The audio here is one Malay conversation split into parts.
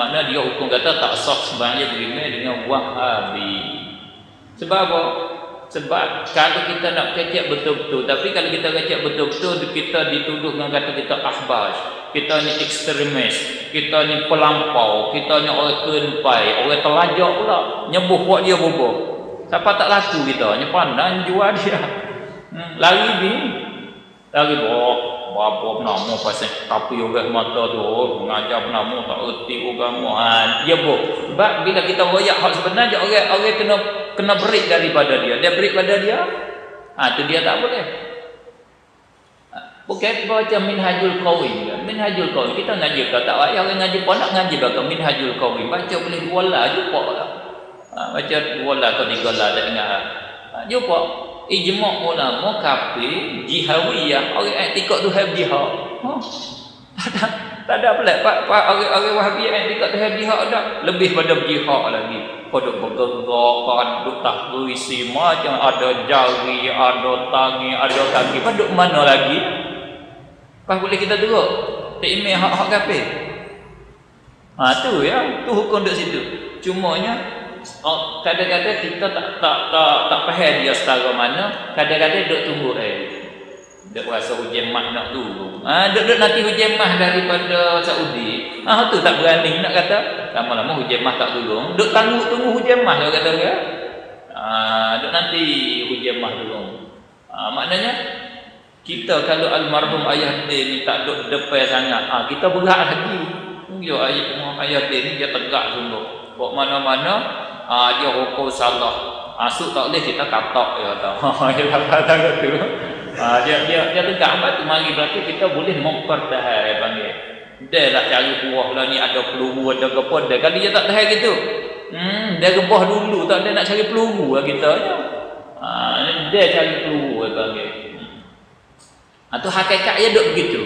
makna dia hukum kata tak sah sembahyang berimeh dengan Wahabi. Sebab apa? Sebab kalau kita nak kecek betul-betul, tapi kalau kita kecek betul-betul, kita dituduh dengan kata kita ahbas, kita ni ekstremis, kita ni pelampau, kita ni orang kenpai, orang telajak pula, nyebuh buat dia boboh. Siapa tak laku kita, nyepandang jual dia. Lari ni, lari apa nama pasal tapi orang mata tu mengajar nama tak erti agama. Dia boh. Sebab bila kita royak hak sebenarnya orang kena break daripada dia. Dia break pada dia. Tu dia tak boleh. Bukan baca Minhajul Qawim. Minhajul Qawim kita ngaji ke tak payah orang ngaji pun nak ngaji baca Minhajul Qawim. Baca boleh dua lah jumpa lah. Baca dua lah atau tiga lah tak ingat. Jumpa ijma' ulama kafir jihawiyah, orang etikad tu have jihad. Tak ada pelik orang Wahabi etikad tu have jihad dah. Lebih pada jihad lagi. Pada bergerak, pada tahrisi macam ada jari, ada tangi, ada kaki. Pada mana lagi? Pas boleh kita teruk. Tak imeh hak-hak kafir. Tu ya, tu hukum duk situ. Cumanya kadang-kadang kita tak faham dia setara mana, kadang-kadang duk tunggu duk rasa hujan mah nak dulu. Duk nanti hujan mah daripada Saudi. Tu tak berani nak kata lama-lama hujan mah tak dulu. Duk tunggu hujan mah dia kata dia. Duk nanti hujan mah dulu. Maknanya kita kalau almarhum ayah dia ni tak duk depan sangat, kita berat lagi. Yo ayah dia ni dia tegak sungguh. Kok mana-mana dia hukum salah. Asuk tak boleh kita katak ya tahu. Dia kata tu. Dia tegak batu mari berarti kita boleh mempertahan panggil. Dia lah cari buah lah ni ada peluru ada apa dia. Kalau dia tak tahan gitu. Dia rebah dulu tak ada nak cari peluru lah kita. Dia cari peluru panggil. Atau hakikat dia duk begitu.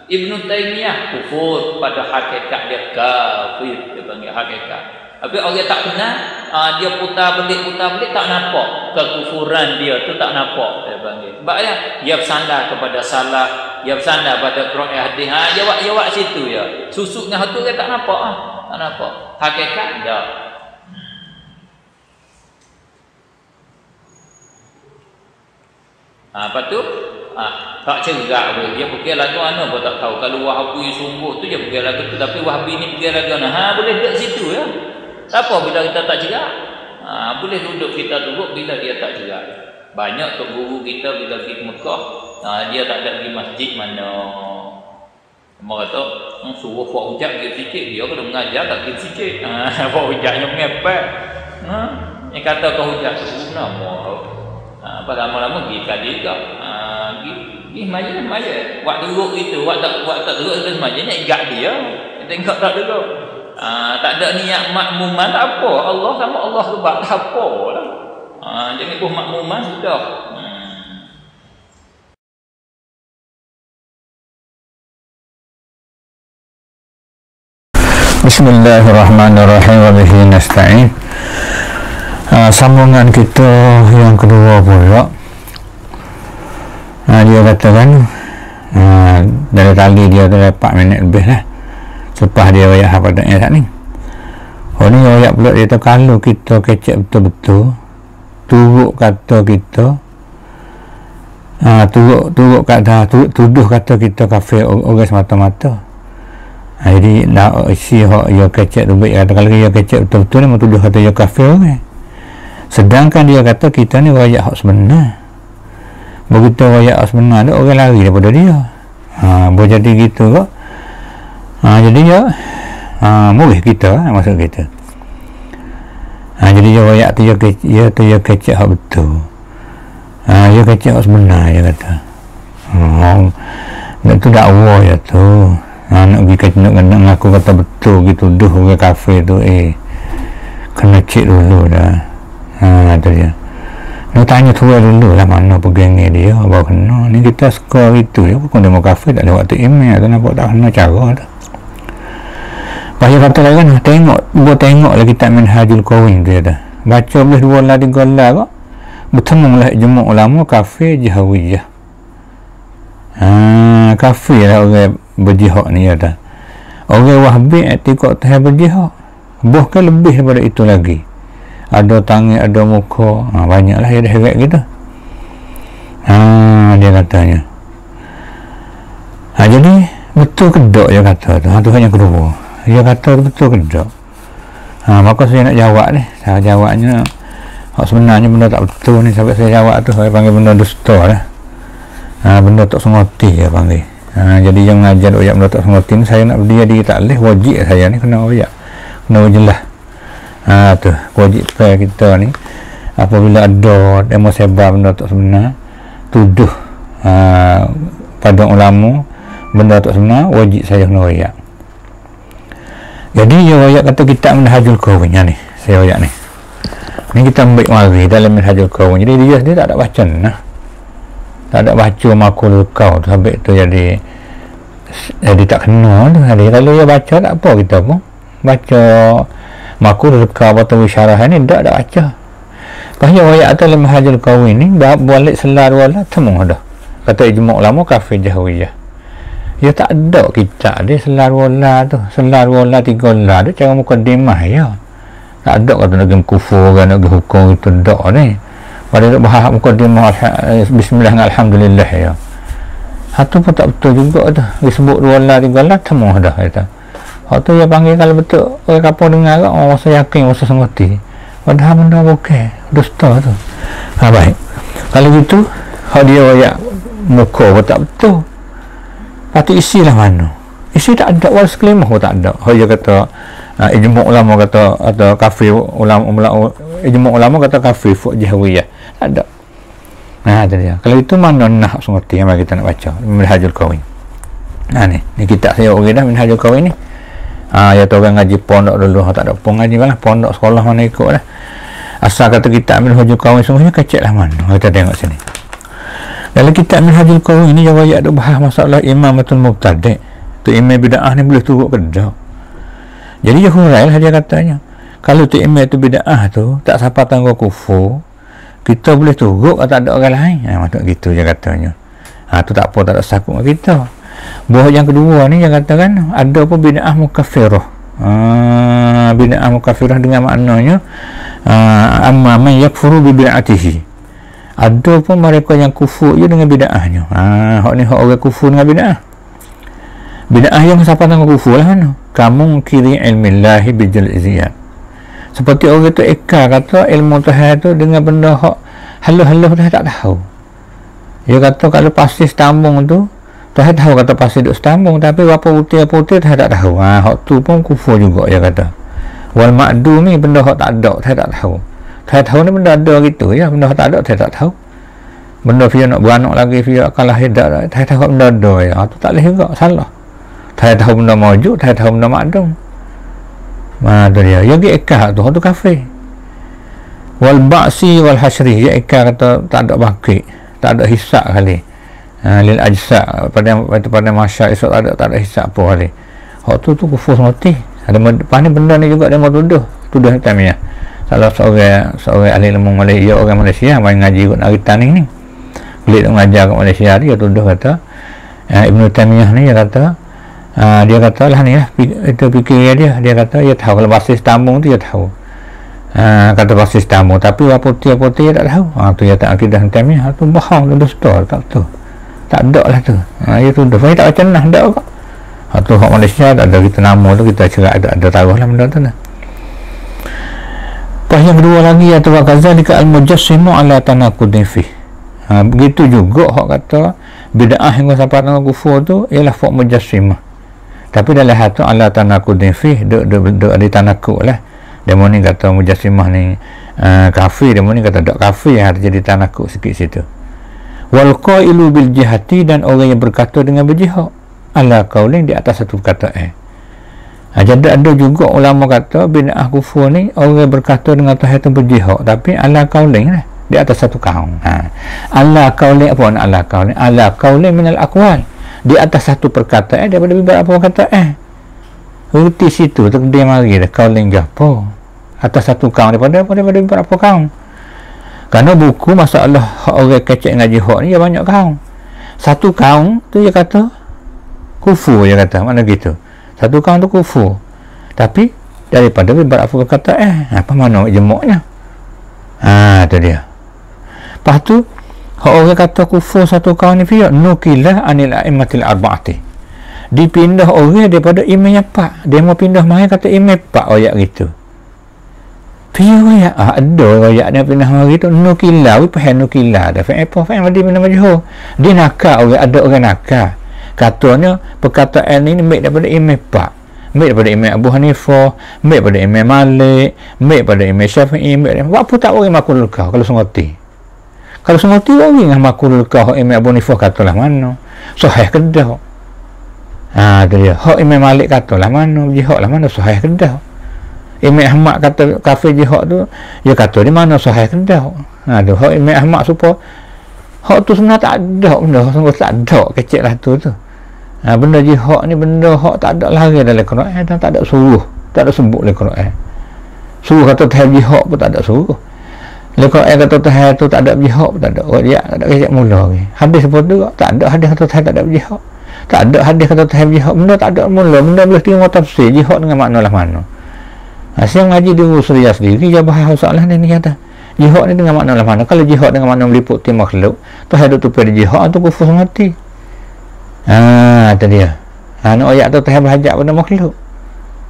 Ibnu Taimiyah kufur pada hakikat dia kafir dia panggil hakikat. Tapi orang tak kenal dia putar balik tak nampak kekufuran dia tu tak nampak dia panggil. Sebab dia bersandar kepada salah, dia bersandar pada Quran hadis. Jawab situ ya. Susuk dengan hatu dia tak nampak tak nampak. Hakikat dah. Apa tu? Tak cerak pun. Dia pergi lagu mana pun tak tahu. Kalau Wahabi sungguh tu dia pergi lagu tu. Tapi Wahabi ni pergi lagu mana? Boleh duduk situ ya. Tak apa bila kita tak cerak. Boleh duduk kita duduk bila dia tak cerak. Banyak tok guru kita bila pergi ke Mekah, dia tak ada pergi masjid mana. Mereka kata, suruh buat hujat pergi sikit. Dia kena mengajar tak pergi sikit. Buat hujatnya mengepek. Yang kata kau hujat tu nama. Pada lama-lama pergi kali ke. Pergi maya. Buat teruk itu. Buat tak teruk itu semajanya ingat dia. Tengok tak teruk. Tak ada niat makmuman tak apa. Allah sama Allah sebab tak apa lah. Jangan ikut makmuman sudah. Bismillahirrahmanirrahim wa bihi nasta'in. Sambungan kita yang kedua pula. Dia katakan dari tadi dia tu 4 minit lebih lah selepas dia wayak hafadatnya saat ni. Ni wayak pula dia tu kalau kita kecek betul-betul turut kata kita turut kata tuduh kata kita kafir orang semata-mata. Jadi nak isi hak dia kecek tu baik kata kalau dia kecek betul-betul dia tuduh kata dia kafir orang. Sedangkan dia kata kita ni wayak hak sebenar. Begitu wayak hak sebenar tu orang lari daripada dia. Boleh jadi gitu kok. Jadi dia boleh kita maksud kita. Jadi dia wayak tu dia kecek hak betul. Dia kecek hak sebenar dia kata. Itu dakwah ya tu. Nak pergi nak ngaku kata betul gitu tuduh orang kafir tu kena cek dulu dah. Tu dia. Nak tanya tua dulu lah mana pegangnya dia baru kena. Ni kita skor itu ya bukan demo kafir tak ada waktu email tu nampak tak kena cara tu. Bahaya kata lagi kan tengok lagi kitab Minhajul Qawim dia dah. Baca boleh 2 lah 3 lah kok. Bertemulah ijma' ulama kafir jahawiyah. Kafir lah orang berjihad ni ya dah. orang Wahhabi etikot teh berjihad bahkan lebih daripada itu lagi, ada tangan ada muka, banyaklah dia dah heret gitu. Dia katanya jadi betul kedok dia kata tu hanya kedua dia kata betul kedok. Maka saya nak jawab ni, saya jawabnya sebenarnya benda tak betul ni, sampai saya jawab tu saya panggil benda dusta lah. Benda tak sengerti dia panggil. Jadi yang mengajar oyak benda tak sengerti ni, saya nak berdiri diri tak boleh, wajib saya ni kena oyak, kena jelas. Tu wajib supaya kita ni apabila ada demo sebar benda tak sebenar, tuduh pada ulama benda tak sebenar, wajib saya kena oyak. Jadi dia oyak kata kitab Minhajul Qawin ni, saya oyak ni kita ambil mari dalam Minhajul Qawin. Jadi dia tak ada baca nah, tak ada baca makul kau tu sampai tu jadi tak kena tu. Jadi kalau dia baca tak apa, kita pun baca makul kau atau isyarah ni tak ada baca. Kalau oyak dalam Minhajul Qawin ni balik selar wala temu dah kata ijma' ulama kafir jahwiyah. Dia tak ada kitab dia selar wala tu, selar wala 3 la tu cara mukadimah ya. Tak ada kata nak kufur kan, nak hukum itu tak ni. Pada bahas mukadimah bismillah alhamdulillah ya. Satu pun tak betul juga tu. Disebut 2 la 3 la temu dah kata. Hak tu dia panggil kalau betul orang kapal dengar kan, rasa yakin, rasa sengerti. Padahal benda bukan dusta tu. Baik. Kalau gitu hak dia royak muka pun tak betul. Patut isi lah mana? Isi tak ada, wal seklimah pun tak ada. Dia kata ijma' ulama kata atau kafir ulama ijma' ulama kata kafir fuq jahwiyah. Tak ada. Tu dia. Kalau itu mana nak sengerti yang kita nak baca Minhajul Qawin. Ni kitab saya orang dah Minhajul Qawin ni. Ya tu orang ngaji pondok dulu, tak ada pun ngaji malah pondok sekolah mana ikut dah. Asal kata kitab Minhajul Qawin semuanya kecek lah mana. Kita tengok sini. Dalam kitab Minhajul Qawin ni yang ayat ada bahas masalah imamatul mubtadi'. Tu imam bid'ah ni boleh turut ke dak. Jadi dia hurai lah dia katanya. Kalau tu imam tu bid'ah tu tak siapa tangguh kufur, kita boleh turut atau tak ada orang lain. Maksud gitu dia katanya. Tu tak apa, tak ada sakut dengan kita. Buah yang kedua ni dia katakan ada pun bid'ah mukaffirah. Bid'ah mukaffirah dengan maknanya amma man yakfuru bi bid'atihi. Ada pun mereka yang kufur je dengan bid'ahnya. Hak ni hak orang kufur dengan bid'ah. Bid'ah yang siapa tangguh kufur lah mana? Kamu kiri ilmillahi bijal iziyat. Seperti orang tu kata ilmu Tuhan tu dengan benda hak halus-halus Tuhan tak tahu. Dia kata kalau pasir setambung tu Tuhan tahu kata pasir duk setambung, tapi apa putih Tuhan tak tahu. Hak tu pun kufur juga dia kata. Wal ma'dum ni benda hak tak ada Tuhan tak tahu. Saya tahu ni benda ada gitu ya, benda tak ada saya tak tahu. Benda dia nak beranak lagi, dia akan lahir tak, saya tahu benda ada ya. Tu tak boleh juga, salah. Saya tahu benda mawjud, saya tahu benda makdum. Tu dia. Yang dia ikah tu kafir. Wal ba'si wal hasyri, dia ikah kata tak ada baki, tak ada hisab kali. Lil ajsa pada masyarakat esok tak ada hisab apa kali. Hak tu kufur semati. Ada depan ni benda ni juga dia mau tuduh Taimiyah. Salah seorang ahli ilmu Malaysia, orang Malaysia yang ngaji kat Naritan ni pelik mengajar kat Malaysia, dia tuduh kata Ibnu Taimiyah ni dia kata lah ni lah itu fikir dia kata dia tahu kalau basis tambung tu dia tahu kata basis tambung, tapi apa putih dia tak tahu. Tu dia tak akidah Taimiyah tu bohong, tu dusta, tak betul, tak ada lah tu. Dia tuduh saya tak baca nah ada kok. Tu hak Malaysia tak ada, kita nama tu kita cerak ada taruh lah benda tu lah. Yang kedua lagi atau kadzalika al-mujassimah ala tanaqudin fi. Begitu juga hak kata bid'ah yang sampai dengan kufur tu ialah faq mujassimah. Tapi dalam hal tu ala tanaqudin fi ada tanaqud lah. Demo ni kata mujassimah ni kafir, demo ni kata tak kafir, harus jadi tanaqud sikit situ. Wal qailu bil jihati, dan orang yang berkata dengan berjihad ala qaulin di atas satu perkataan. Jadi ada juga ulama kata bid'ah kufur ni orang berkata dengan Tuhan itu berjihad, tapi ala qaulin lah, di atas satu kaum. Ala qaulin apa? Ala qaulin minal aqwal, di atas satu perkataan daripada beberapa perkataan. Reti situ terkedim mari dah qaulin gapo atas satu kaum daripada beberapa kaum. Kerana buku masalah orang kecek ngaji hak ni dia banyak kaum. Satu kaum tu dia kata kufur, dia kata mana gitu. satu kaum tu kufur. Tapi daripada berafu kata apa mana jemuknya. Tu dia. Lepas tu orang kata kufur satu kaum ni fiya nukilah anil a'immatil arba'ati. Dipindah orang daripada imam empat. Dia mau pindah mai kata imam empat ayat gitu. Fiya ayat ada ayat dia pindah mari tu nukilah, faham nukilah. Dah faham apa? Faham dia minum majhul. Dia nakal orang, ada orang nakal. Katanya perkataan ini baik daripada imam empat. Baik daripada Imam Abu Hanifah, baik daripada Imam Malik, baik daripada Imam Syafi'i, apa tak orang makul kau kalau sengoti. Kalau sengoti orang dengan makul kau Imam Abu Hanifah katalah mana. Sahih ke dah? Tu dia. Hak Imam Malik katalah mana, jihad lah mana sahih ke dah? Imam Ahmad kata kafir jihad tu, dia kata di mana sahih ke dah? Tu hak Imam Ahmad supaya hak tu sebenarnya tak ada benda, sungguh tak ada kecek lah tu. Benda jihad ni benda hak tak ada lari dalam Quran dan tak ada suruh, tak ada sebut dalam Quran. Suruh kata tahap jihad pun tak ada suruh. Dalam Quran kata tahap tu tak ada jihad pun tak ada. Ya, tak ada kecek mula lagi. Hadis pun tu tak ada hadis kata tahap tak ada jihad. Tak ada hadis kata tahap jihad. Benda tak ada mula, benda boleh tengok tafsir jihad dengan makna lah mana. Siang ngaji di Suriah sendiri dia bahas soalan ni kata jihad ni dengan makna lah mana. Kalau jihad dengan makna meliputi makhluk, tahap tu pada jihad tu kufur mati. Tu dia. Nak ayat tu tahap berhajat pada makhluk.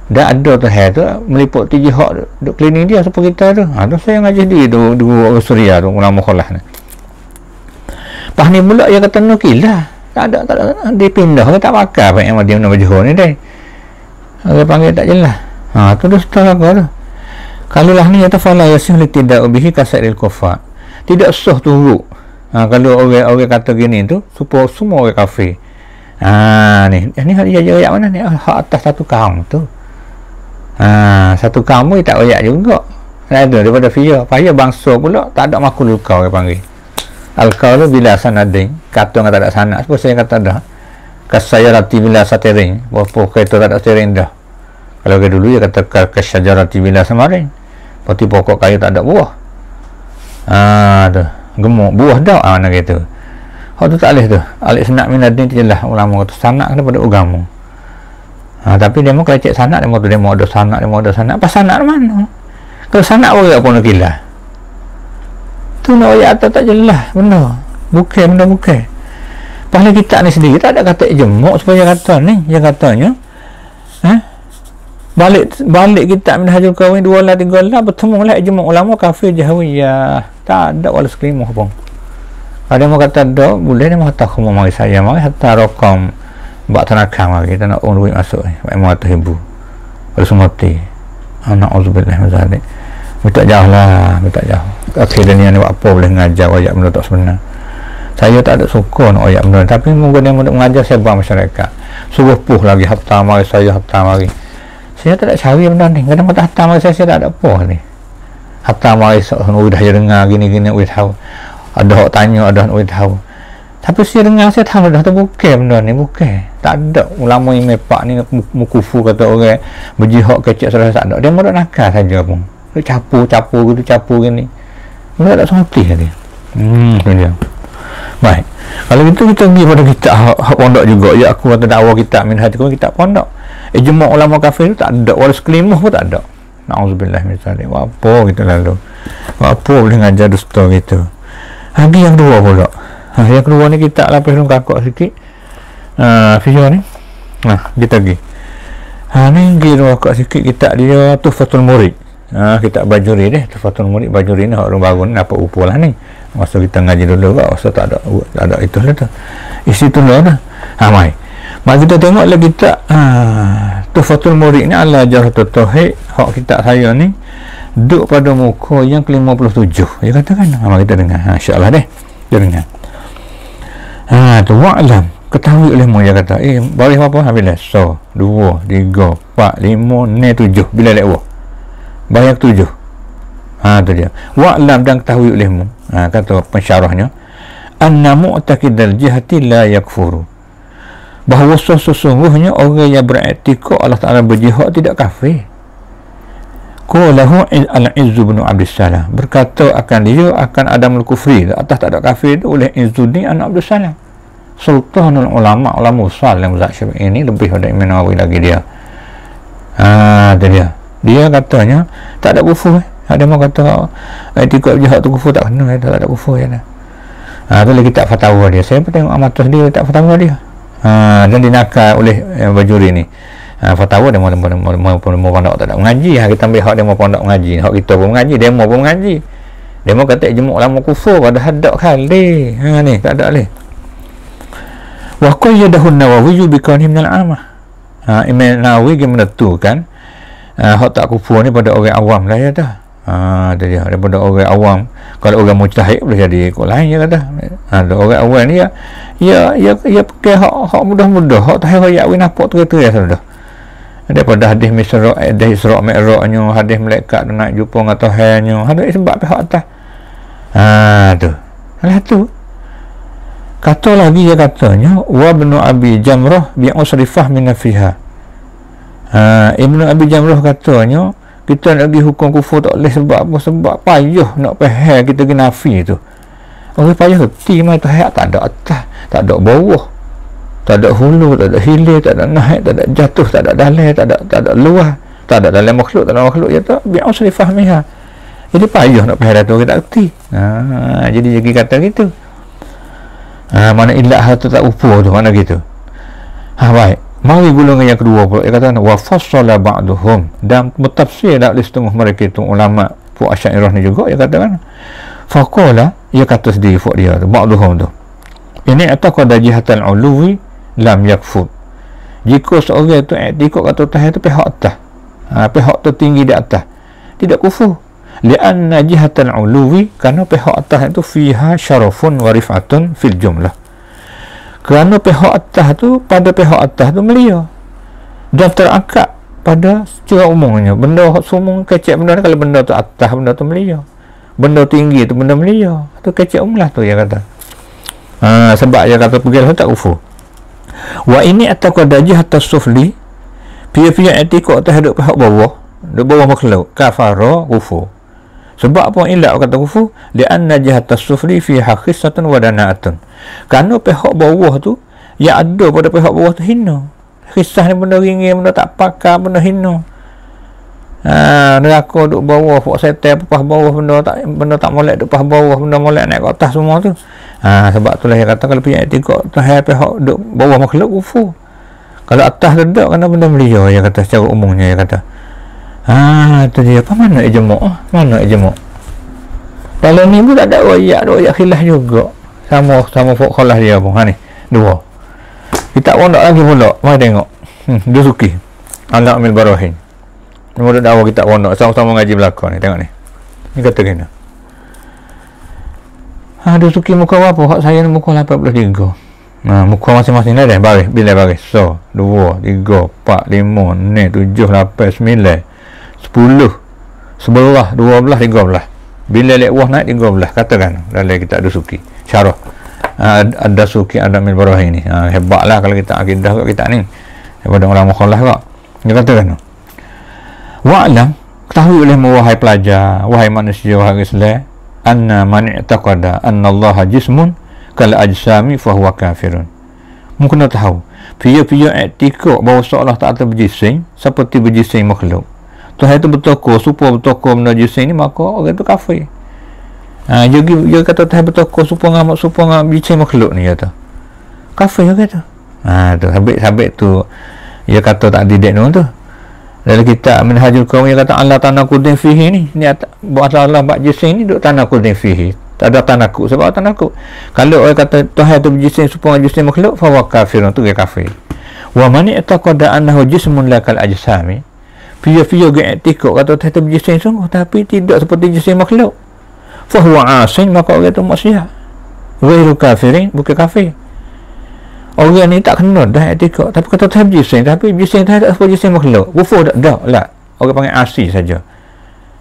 Dah ada tahap tu meliputi jihad duk klinik dia siapa kita tu. Tu saya ngaji di dua Suriah tu ulama khalah ni. Pas ni pula dia kata nukilah. Tak ada dipindah ke tak pakai apa yang dia nama jihad ni deh. Dia panggil tak jelas. Tu dusta apa tu. Kalau lah ni kata fala yasih li tidak bihi kasairil kufar. Tidak sah turut. Kalau orang kata gini tu supaya semua orang kafir. Ni ayat mana ni? Hak atas satu kaum tu. Satu kaum ni tak ayat juga. Ada daripada fiya. Payah bangsa pula tak ada makul kau dia panggil. Al-qaul bila sanadin, kata yang tak ada sanad. Sebab saya kata dah. Kasajarati bila satirin. Berapa kereta tak ada satirin dah. Kalau ke dulu dia kata kasajarati bila samarin. Seperti pokok kayu tak ada buah. Tu. Gemuk buah dah nak kata. Hak tu tak boleh tu. Alik sanad minadin tu jelas ulama kata sanad daripada agama. Tapi dia mau kelecek sanad, dia mau ada sanad, dia mau ada sanad. Apa sanad mana? Kalau sanad orang apa nak kilah? Tu nak ayat atas tak jelas benda. Benda bukan. Pahala kita ni sendiri tak ada kata jemuk supaya kata ni. Dia katanya balik kita minhajul kawin 2 lah 3 lah bertemu lah jemuk ulama kafir jahwiyah. Tak ada wala sekelimah pun. Ada mau kata ada boleh dia mau kata aku mau mari saya mari hatta rakam buat tanakam mari kita nak duit masuk ni mau kata ibu kalau semati anak auzubillah min zalik minta jauh lah minta jauh akhirnya ni buat apa boleh ngajar ayat benda tak sebenar. Saya tak ada suka nak ayat benda tapi mungkin dia mengajar sebuah masyarakat suruh puh lagi hatta mari saya tak ada cari benda ni kadang kata hatta mari saya tak ada apa ni hatta mari udah je dengar gini-gini udah tahu ada orang tanya ada orang tahu tapi saya dengar saya tahu dah tu bukan benda ni bukan tak ada ulama yang mepak ni mukufu kata orang berjihad kecek salah tak ada dia mahu nakal saja pun dia capu gini dia tak semati dia dia baik kalau gitu kita pergi pada kita hak pondok juga ya aku kata dakwa kita minhaj kita pondok ijma' ulama kafir tu tak ada wala sekelimah pun tak ada na'udzubillah min zalik apa kita lalu apa boleh ngajar dusta gitu. Lagi yang dua pula. Yang kedua ni kita lapis dulu kakak sikit. Video ni. Kita pergi. Ni kira kakak sikit kita dia Tuhfatul Murid. Kita Bajuri deh. Tuhfatul Murid Bajuri ni orang baru ni dapat upah lah ni. Masa kita ngaji dulu kak. Masa tak ada itu lah tu. Isi tu lah dah. Mai. Mari kita tengok lagi kita. Tuhfatul Murid ni ala Jawharatul Tauhid. Hak kita saya ni. Duduk pada muka yang ke-57 dia katakan mari kita dengar insyaAllah deh dia dengar tu wa'lam ketahui olehmu dia kata boleh apa habis so 2 3 4 5 6 7 bila lewat banyak 7 tu dia wa'lam dan ketahui olehmu kata pensyarahnya anna mu'taqidal jihati la yakfuru bahawa sesungguhnya orang yang beraktikad Allah Ta'ala berjihad tidak kafir. Qalahu al-Izz bin Abdussalam berkata akan dia akan Adam al-Kufri atas tak ada kafir itu oleh Izzuddin anak Abdussalam sultanul ulama besar yang Syafi'i ini lebih pada Imam Nawawi lagi dia Tu dia katanya tak ada kufur. Ada mau kata etika jahat tu kufur, tak kena, tak ada kufur ya. Tu lagi tak fatwa dia. Saya tengok amatus dia tak fatwa dia. Dan dinakal oleh Bajuri ni. Fatwa dia mau pondok tak ada mengaji. Kita ambil hak dia mau pondok mengaji, hak kita pun mengaji, dia mau pun mengaji. Dia mau kata jemuk lama kufur pada hadak kali. Ni tak ada leh. Wa qayyadahu an-Nawawi bi kauni min al-amah. Imam Nawawi dia menentukan hak tak kufur ni pada orang awam lah ya dah. Dia daripada orang awam. Kalau orang mujtahid boleh jadi ikut lain ya kata. Orang awam ni ya pakai hak mudah-mudah, hak tak royak win apa tu ya sudah. Daripada hadis Misra, hadis Isra Mi'rajnya, hadis malaikat nak jumpa dengan Tuhannya, hadis sebab pihak atas. Tu. Salah tu. Kata lagi dia katanya wa ibnu Abi Jamrah bi usrifah min fiha. Ibnu Abi Jamrah katanya kita nak pergi hukum kufur tak boleh sebab apa? Sebab payah nak faham kita pergi nafi tu. Orang payah reti mai Tuhan tak ada atas, tak ada bawah, tak ada hulu, tak ada hilir, tak ada naik, tak ada jatuh, tak ada dalai, tak ada luar, tak ada dalam makhluk, tak ada makhluk ya tak bi usrifah minha. Jadi payah nak faham tu kita tak reti. Jadi kata gitu. Mana ilah tu tak upur tu, mana gitu. Baik, mari golongan yang kedua pula. Dia kata wa fassala ba'duhum, dan bertafsir dak setengah mereka itu ulama fu Asy'ariyah ni juga. Dia katakan faqala, dia kata sendiri fu dia tu ba'duhum tu, ini ataqada jihatal uluwi lam yakfur. Jika seorang itu ikut kata Tuhan itu pihak atas, pihak tertinggi di atas, tidak kufur. Lianna jihatal uluwi, kerana pihak atas itu fiha syarafun wa rif'atun fil jumlah. Kerana pihak atas tu, pada pihak atas tu mulia dan terangkat pada secara umumnya. Benda semua kecek benda ni, kalau benda tu atas, benda tu mulia. Benda tinggi tu benda mulia. Tu kecek umlah tu dia kata. Sebab dia kata pergi tak kufur. Wa ini ataqada jihatas sufli, pihak-pihak etikot terhadap pihak bawah, di bawah makhluk, kafara kufur. Sebab apa ilah kata kufur? Lianna jihatas sufli fiha khissatun wa dana'atun. Kerana pihak bawah tu yang ada pada pihak bawah tu hina. Khissah ni benda ringin, benda tak pakar, benda hina. Neraka duduk bawah, pok setan pah bawah, benda tak molek duduk pah bawah, benda molek naik ke atas semua tu. Sebab tu lah dia kata kalau pihak tiga pihak duduk bawah makhluk kufur. Kalau atas duduk kerana benda melia, dia kata secara umumnya dia kata. Tu dia. Apa mana ijma'? Mana ijma'? Dalam ni pun tak ada royak khilaf juga. Sama khalah dia pun. Ni dua. Kita pondok lagi pula. Mari tengok. Dia suki Ala Amil Barahin. Murid dakwah kita pondok sama-sama ngaji belakang ni. Tengok ni. Ni kata kena. Dia suki muka apa? Hak saya ni muka 83. Muka masing-masing dah baris. Bila baris? 2, 3, 4, 5, 6, 7, 8, 9, 10, 11, 12, 13. Bila lewah naik 13, katakan dalam kitab Dusuki syarah ada Suki ada Amil Barahin ni. Hebatlah kalau kita akidah kat kitab ni daripada ulama khalah kak. Dia katakan wa'lam, ketahui oleh wahai pelajar, wahai manusia, wahai Islam, anna man i'taqada anna Allah jismun kal ajsami fa huwa kafirun. Mungkin tahu pihak-pihak etika bahawa Allah Ta'ala berjising seperti berjising makhluk. Tuhan itu bertokor, supaya bertokor benda jising ni, maka orang itu kafir. Dia kata Tuhan bertokor supaya jising makhluk ni, kata kafir kata. Tu habis tu dia kata tak didik tu. Dalam kitab Minhajul Qawi dia kata Allah tanakudin fihi ni buat Allah buat jising ni duk tanakudin fihi. Tak ada tanakut. Sebab tanakut, kalau orang kata Tuhan itu berjising supaya jising makhluk, fa huwa kafirun, tu dia kafir. Wa man i'taqada annahu jismun lakal ajsami, pihak-pihak yang etikot kata Tuhan itu berjising sungguh tapi tidak seperti jising makhluk, fa huwa asin, maka orang itu maksiat. Ghairu kafirin, bukan kafir. Orang ni tak kena dah etikot, tapi kata Tuhan berjising, tapi berjising Tuhan tak seperti jising makhluk, kufur tak lah. Orang panggil asi saja.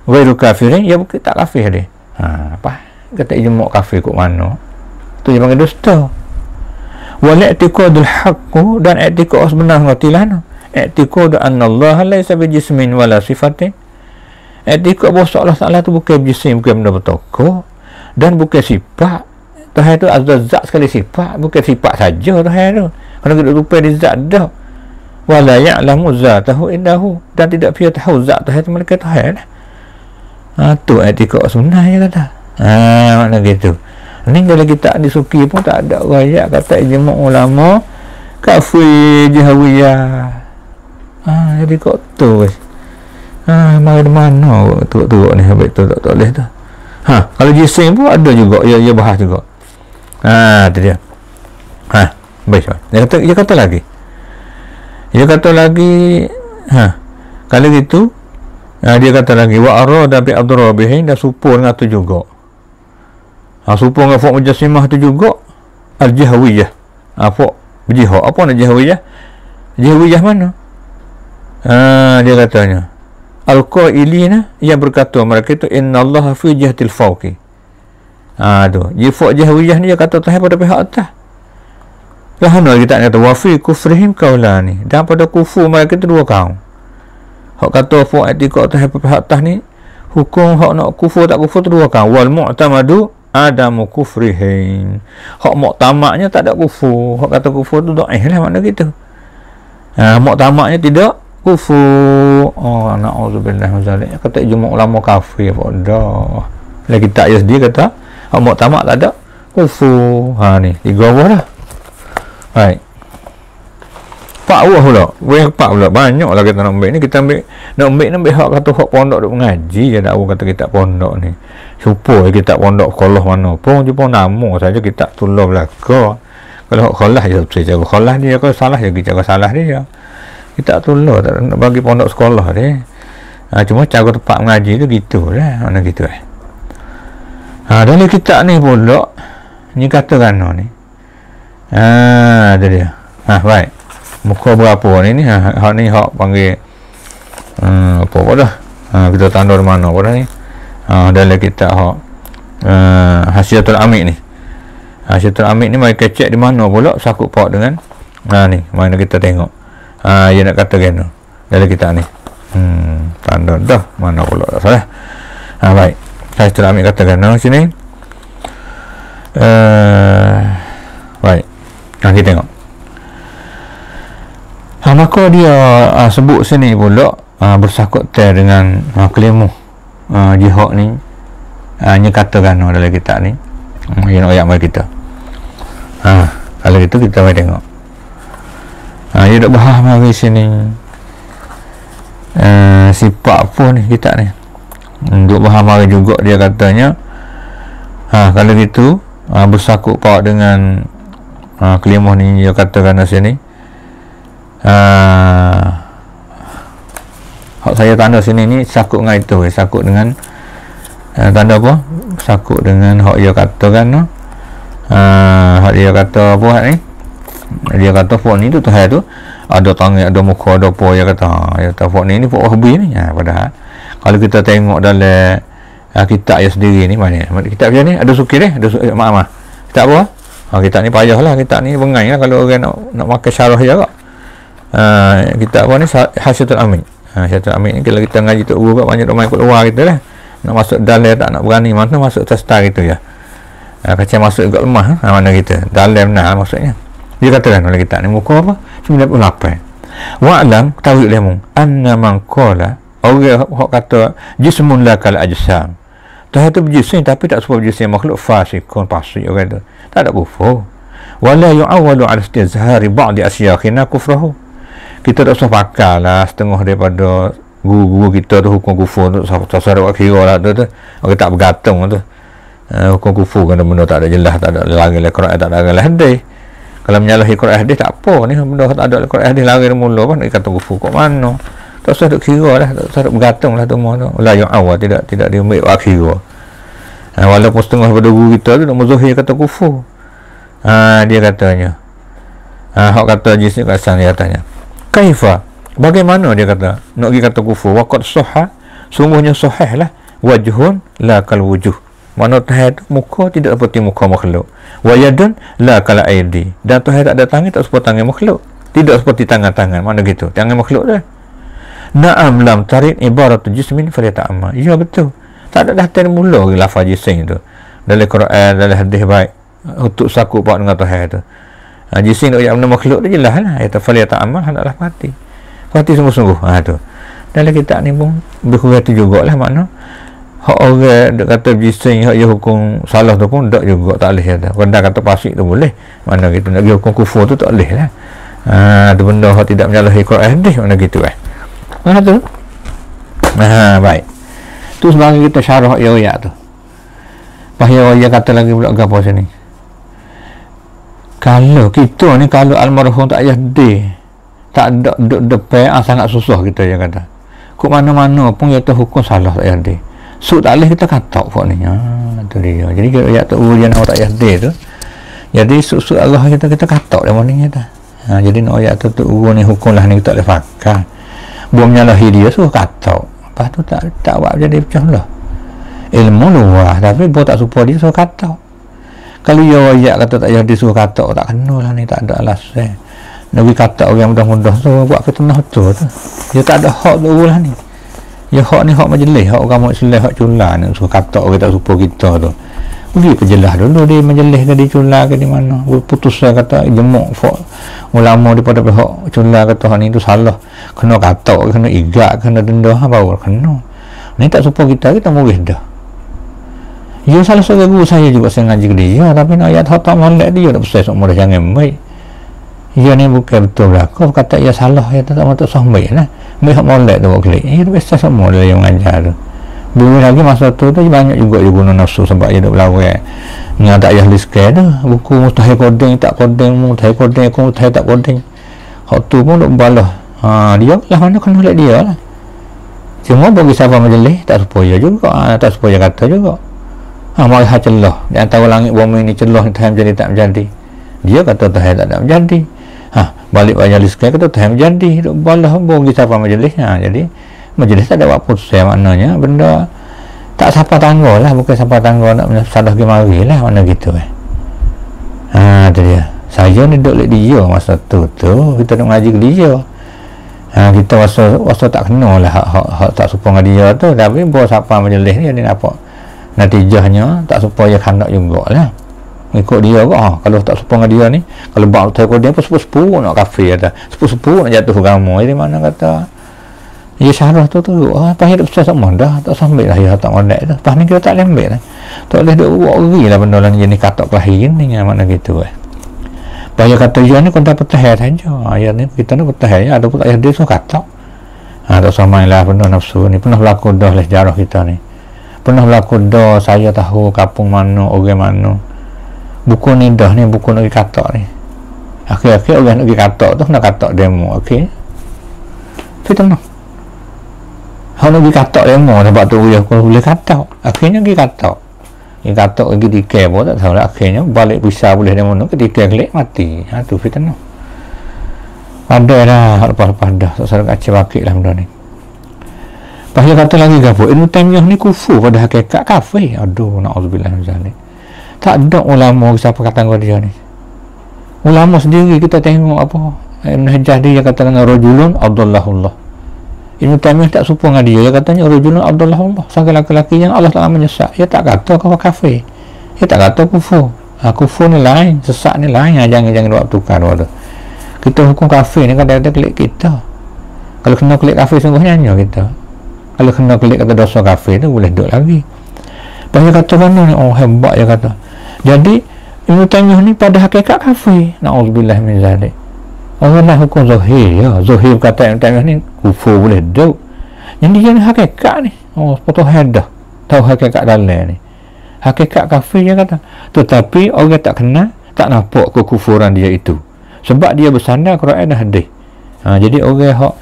Ghairu kafirin, ya bukan tak kafir dia. Apa kata ijma' kafir kok mana? Tu dia panggil dusta. Wal i'tiqadul haqqu, dan i'tiqad sebenar ngerti lah. I'tiqad anna Allah laysa bi jismin wala sifatin. I'tiqad bahawa Allah Ta'ala tu bukan jism, bukan benda bertokor, dan bukan sifat. Tuhan tu azza zat sekali sifat, bukan sifat saja Tuhan tu. Kalau kita lupa di zat dah. wala ya'lamu zatahu indahu, dan tidak dia tahu zat Tuhan mereka Tuhan lah. Tu etika sunnah dia kata. Makna gitu. Ni kalau kita disuki pun tak ada rakyat kata ijma' ulama kafir jahawiyah. Jadi kok tu guys. Mari mana tu ni habis tu tak boleh tu. Kalau jisim pun ada juga, ia bahas juga. Tu dia. Baik. Dia kata lagi. Kalau gitu, dia kata lagi wa arada bi adrabihi, dan supur dengan tu juga. Supur dengan fa'u mujassimah tu juga al-jahwiyah. Fa'u berjihad. Apa nak jahwiyah? Jahwiyah mana? Dia katanya al-qailina, yang berkata mereka itu innallaha fi jihatil fawqi. Tu jifaq jahwiyah ni dia kata Tuhan pada pihak atas. Lahana kita kata wa fi kufrihim qaulani, dan pada kufur mereka itu dua kaum. Hak kata fa etika Tuhan pada pihak atas ni, hukum hak nak kufur tak kufur tu dua kaum. Wal mu'tamadu adamu kufrihim, hak muktamaknya tak ada kufur. Hak kata kufur tu dhaif lah makna gitu. Muktamaknya tidak kufur. Na'udzubillah min zalik. Kata ijma' ulama kafir dah. Lagi tak ya dia kata hak muktamad tak ada kufur. Ni tiga buah dah. Baik. Pak buah pula. Pak pula. Banyaklah kita nak ambil ni. Kita nak ambil hak kata hak pondok duk mengaji je dak kata kitab pondok ni. Supaya kitab pondok sekolah mana pun jumpa nama saja kita tolong belaka. Kalau hak khalah je saya jaga khalah dia, kalau salah je kita jaga salah dia. Kita tolong tak nak bagi pondok sekolah dia. Cuma cara tempat mengaji tu gitulah, mana gitu dalam kitab ni pula ni katakan ni. Ada dia. Baik. Muka berapa ni hak ni hak panggil apa dah. Kita tanda di mana pada ni. Dalam kitab hak Hasyiatul Amik ni. Hasyiatul Amik ni mari kita cek di mana pula sakut pak dengan ni. Mana kita tengok. Dia nak katakan tu dalam kitab ni. Tanda dah mana pula tak salah. Baik. Saya telah ambil katakan sini. Baik. Kita tengok. Maka dia sebut sini pula bersakut dengan kelimuh jihad ni. Dia katakan dalam kitab ni. Dia nak ayat mari kita. Kalau gitu kita mari tengok. Dia dah bahas mari sini sifat apa ni kitab ni. Untuk bahas mari juga dia katanya kalau gitu bersakut pak dengan kelimah ni dia katakan di sini. Hak saya tanda sini ni sakut dengan itu, sakut dengan tanda apa? Sakut dengan hak dia katakan hak dia kata apa hak ni? Dia kata fok ni tu Tuhan tu ada tangan, ada muka, ada apa dia kata. Dia kata fok ni fok wahbi ni. Padahal kalau kita tengok dalam kitab dia sendiri ni, mana kitab dia ni ada sukir dia, ada maaf. Kitab apa? Kitab ni payahlah, kitab ni bengai lah kalau orang nak makan syarah je kak. Kitab apa ni? Hasyiatul Amik. Hasyiatul Amik ni kalau kita ngaji tu guru kat banyak ramai kat luar kita lah. Nak masuk dalam tak nak berani, mana masuk testa gitu ya. Kacau masuk kat lemah, mana kita dalam nah maksudnya. Dia katakan oleh kitab ni muka apa? 98. Wa'lam tahu ilmu anna man qala, orang hak kata jismun la kal ajsam. Tuhan tu berjisim tapi tak sebab berjisim makhluk fasikun fasik orang tu. Tak ada kufur. Wala yu'awwalu 'ala istizhari ba'di asyakhina kufrahu. Kita tak usah pakarlah setengah daripada guru-guru kita tu hukum kufur tu sasar buat kira lah tu. Orang tak bergantung tu. Hukum kufur kan benda tak ada jelas, tak ada lari Al-Quran, tak ada lari hadis. Kalau menyalahi Quran hadis tak apa ni, benda tak ada Quran hadis lari mula pun nak kata kufur kat mana. Tak usah duk kira lah, tak usah duk bergantung lah tu semua tu. La yu'awwal, tidak diambil buat kira. Walaupun setengah daripada guru kita tu nak muzahir kata kufur. Dia katanya hak kata jisni kasan dia katanya kaifa, bagaimana dia kata nak pergi kata kufur waqad sahha, sungguhnya sahih lah wajhun la kal wujuh, mana Tuhan muka tidak seperti muka makhluk, wa yadun la kal aidi, dan Tuhan tak ada tangan tak seperti tangan makhluk, tidak seperti tangan-tangan, mana gitu tangan makhluk dah. Na'am lam tarid ibaratu jismin falyata'amma, ya betul, tak ada datang mula lafaz jism tu dalam Quran, dalam hadis baik untuk sakut pak dengan Tuhan tu. Jisim nak benda makhluk tu jelas lah. Ya tafali ta'amal hendaklah pati sungguh-sungguh. Tu dalam kitab ni pun berkurang tu jugalah makna hak orang duk kata jisim hak dia hukum salah tu pun tak juga tak boleh kata. Kalau kata fasik tu boleh. Mana gitu nak hukum kufur tu tak boleh lah. Tu benda hak tidak menyalahi Quran hadis mana gitu tu. Baik. Tu sebagai kita syarah ayat tu. Bahaya dia kata lagi pula apa sini. Kalau kita ni kalau almarhum tak payah tak ada duduk depan sangat susah kita dia kata. Kok mana-mana pun dia tu hukum salah tak payah tak boleh kita kata pun ni. Tu dia. Jadi kalau ayat tu dia nak tak payah tu. Jadi suk arah kita kata dia mana ni dah. Jadi nak ayat tu ni hukum lah ni kita boleh pakai. Buat menyalahi dia suruh kata. Lepas tu tak buat jadi pecah lah. Ilmu luar tapi buat tak supaya dia suruh kata. Kalau dia ayat kata tak jadi suruh kata tak kena lah ni, tak ada alasan. Nabi kata orang mudah-mudah tu buat fitnah tu dia tak ada hak tu lah ni. Ya hak ni hak majlis, hak orang Islam, hak cula ni suruh kata orang tak supaya kita tu. Pergi perjelas dulu di majlis ke di cula ke di mana. Putus saya kata jemuk ulama daripada pihak cula kata hak ni tu salah. Kena kata, kena igak, kena denda baru kena. Ni tak supaya kita murid dah. Ya salah seorang guru saya juga saya ngaji ke dia, tapi nak ayat tak molek dia tak pasal semua dah jangan baik. Ya ni bukan betul berlaku, kata ia salah, ya tak mahu tak sampai lah. Mereka molek tu buat klik. Ya biasa semua dia yang mengajar tu. Belum lagi masa tu banyak juga dia guna nafsu sebab dia duk berlawan. Yang tak payah liskan tu, buku mustahil coding, tak coding, mustahil coding, aku mustahil tak coding. Hak tu pun duk balah. Dia lah mana kena lihat dia lah. Cuma bagi sahabat majlis tak supaya juga, tak supaya kata juga. Malah celah di antara langit bumi ni celah ni Tuhan jadi tak menjadi. Dia kata Tuhan tak ada menjadi. Balik majlis kata Tuhan menjadi. Duk balah bagi sahabat majlis. Jadi majlis tak ada apa pusing maknanya benda tak siapa tangga lah, bukan siapa tangga nak salah ke mari lah mana gitu tu dia. Saya ni duduk lihat dia masa tu kita nak ngaji ke dia. Kita rasa tak kena lah hak tak supaya dia tu, tapi buat siapa majlis ni dia nampak natijahnya tak supaya kandak jugalah ikut dia kok. Kalau tak supaya dia ni kalau bang tu dia pun sepuh-sepuh nak kafir ada sepuh-sepuh nak jatuh agama. Jadi mana kata ya syarah tu apa hidup saya sama dah tak sampai lah ya tak molek tu. Pas ni kita tak lembek lah, tak boleh duk buat geri lah benda lain jenis kata kelahiran ni mana gitu Bahaya kata dia ni kontak petah saja. Ayat ni kita ni petah ya, ada pun ayat dia so kata tak sama lah benda nafsu ni. Pernah berlaku dah lah sejarah kita ni, pernah berlaku dah saya tahu kapung mana orang mana buku ni dah ni buku nak kata ni akhir-akhir orang nak kata tu nak kata demo fitnah nak kata demo sebab tu dia boleh kata akhirnya kata lagi dikir pun tak tahu lah. Akhirnya balik bisa boleh demo tu ketika klik mati. Tu fitnah ada lah lepas-lepas dah tak salah kacau wakil lah benda ni. Bahaya kata lagi apa? Ilmu Taimiyah ni kufur pada hakikat kafir. Aduh, na'udzubillah min zalik. Tak ada ulama siapa kata kau dia ni. Ulama sendiri kita tengok apa? Ibn Hajar dia kata dengan rajulun Abdullahullah. Ilmu Taimiyah tak serupa dengan dia. Dia katanya rajulun Abdullahullah. Sang lelaki yang Allah Taala menyesat. Dia tak kata kau kafir. Dia tak kata kufur. Kufur ni lain, sesat ni lain. Jangan buat tukar tu. Kita hukum kafir ni kadang-kadang klik kita. Kalau kena klik kafir sungguhnya kita. Kalau kena klik kata dosa kafir tu boleh duduk lagi. Bahaya kata mana ni hebat dia kata. Jadi Ibn Taimiyah ni pada hakikat kafir. Na'udzubillah min zalik. Orang nak hukum zahir ya. Zahir kata Ibn Taimiyah ni kufur boleh duduk. Yang dia ni hakikat ni potong hadah. Tahu hakikat dalam ni hakikat kafir dia kata. Tetapi orang tak kenal tak nampak kekufuran dia itu sebab dia bersandar Quran dan hadis. Jadi orang hak